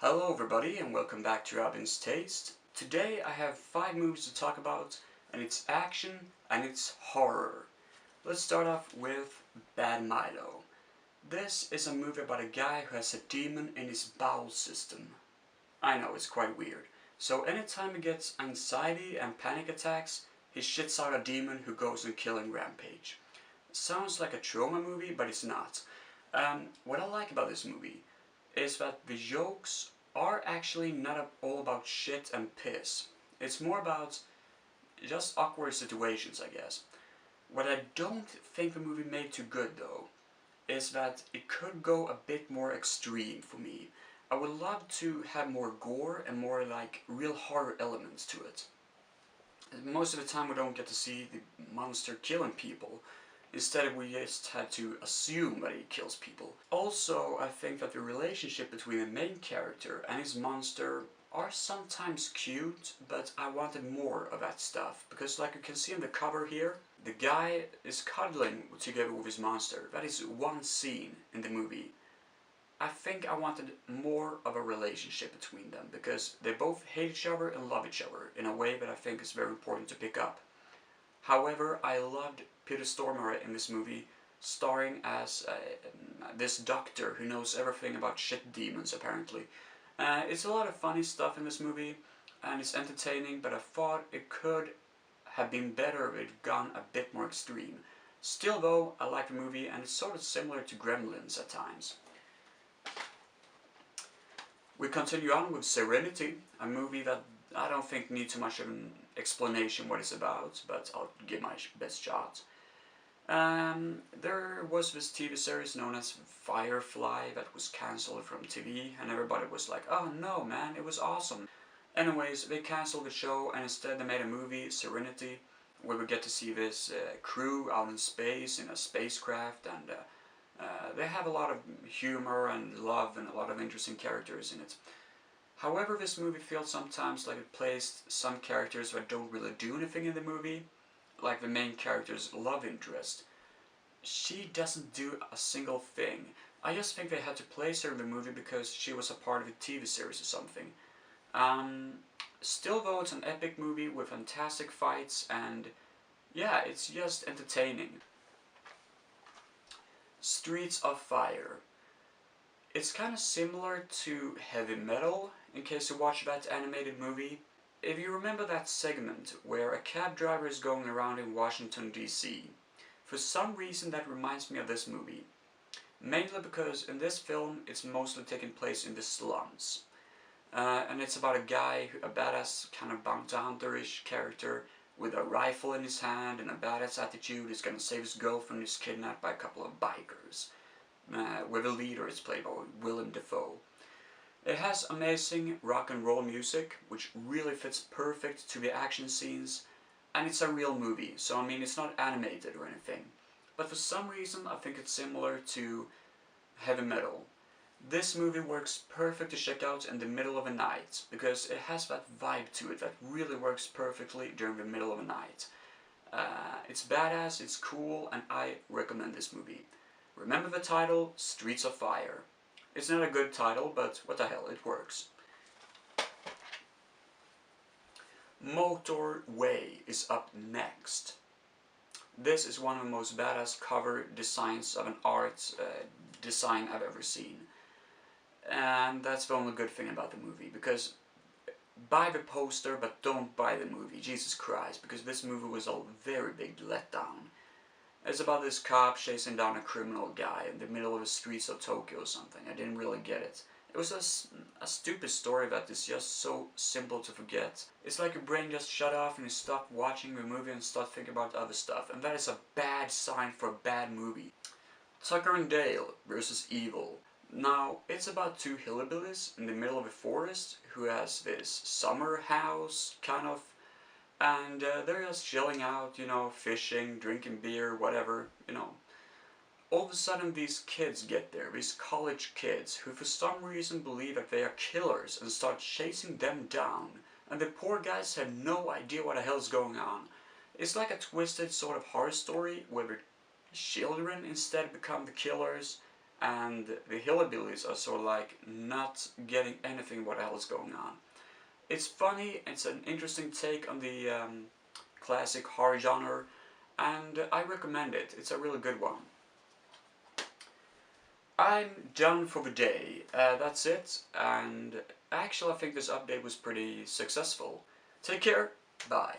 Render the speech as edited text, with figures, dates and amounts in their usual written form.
Hello everybody and welcome back to RobinsTaste. Today I have 5 movies to talk about, and it's action and it's horror. Let's start off with Bad Milo. This is a movie about a guy who has a demon in his bowel system. I know, it's quite weird. So anytime he gets anxiety and panic attacks, he shits out a demon who goes on a killing rampage. Sounds like a trauma movie, but it's not. What I like about this movie is that the jokes are actually not all about shit and piss. It's more about just awkward situations, I guess. What I don't think the movie made too good, though, is that it could go a bit more extreme for me. I would love to have more gore and more like real horror elements to it. Most of the time we don't get to see the monster killing people. Instead we just had to assume that he kills people. Also, I think that the relationship between the main character and his monster are sometimes cute, but I wanted more of that stuff. Because like you can see on the cover here, the guy is cuddling together with his monster. That is one scene in the movie. I think I wanted more of a relationship between them, because they both hate each other and love each other in a way that I think is very important to pick up. However, I loved Peter Stormare in this movie, starring as this doctor who knows everything about shit demons, apparently. It's a lot of funny stuff in this movie, and it's entertaining, but I thought it could have been better if it had gone a bit more extreme. Still though, I like the movie, and it's sort of similar to Gremlins at times. We continue on with Serenity, a movie that I don't think needs too much of an explanation what it's about, but I'll give my best shot. There was this TV series known as Firefly that was cancelled from TV, and everybody was like, oh no man, it was awesome. Anyways, they cancelled the show, and instead they made a movie, Serenity, where we get to see this crew out in space in a spacecraft, and they have a lot of humor and love and a lot of interesting characters in it. However, this movie feels sometimes like it plays some characters that don't really do anything in the movie, like the main character's love interest. She doesn't do a single thing. I just think they had to place her in the movie because she was a part of a TV series or something. Still though, it's an epic movie with fantastic fights, and yeah, it's just entertaining. Streets of Fire. It's kind of similar to Heavy Metal, in case you watch that animated movie. If you remember that segment where a cab driver is going around in Washington DC, for some reason that reminds me of this movie. Mainly because in this film it's mostly taking place in the slums. And it's about a guy, a badass kind of bounty hunter-ish character with a rifle in his hand and a badass attitude. He's gonna save his girlfriend who's kidnapped by a couple of bikers. Where the leader is played by Willem Dafoe. It has amazing rock and roll music, which really fits perfect to the action scenes, and it's a real movie, so I mean it's not animated or anything. But for some reason I think it's similar to Heavy Metal. This movie works perfect to check out in the middle of the night, because it has that vibe to it that really works perfectly during the middle of the night. It's badass, it's cool, and I recommend this movie. Remember the title, Streets of Fire. It's not a good title, but what the hell, it works. Motorway is up next. This is one of the most badass cover designs of an art design I've ever seen. And that's the only good thing about the movie, because buy the poster but don't buy the movie, Jesus Christ, because this movie was a very big letdown. It's about this cop chasing down a criminal guy in the middle of the streets of Tokyo or something. I didn't really get it. It was a stupid story that is just so simple to forget. It's like your brain just shut off and you stop watching the movie and start thinking about other stuff. And that is a bad sign for a bad movie. Tucker and Dale versus Evil. Now, it's about two hillbillies in the middle of a forest who has this summer house, kind of. And they're just chilling out, you know, fishing, drinking beer, whatever, you know. All of a sudden these kids get there, these college kids, who for some reason believe that they are killers and start chasing them down. And the poor guys have no idea what the hell is going on. It's like a twisted sort of horror story where the children instead become the killers. and the hillbillies are sort of like not getting anything what the hell is going on. It's funny, it's an interesting take on the classic horror genre, and I recommend it. It's a really good one. I'm done for the day. That's it, and actually I think this update was pretty successful. Take care, bye.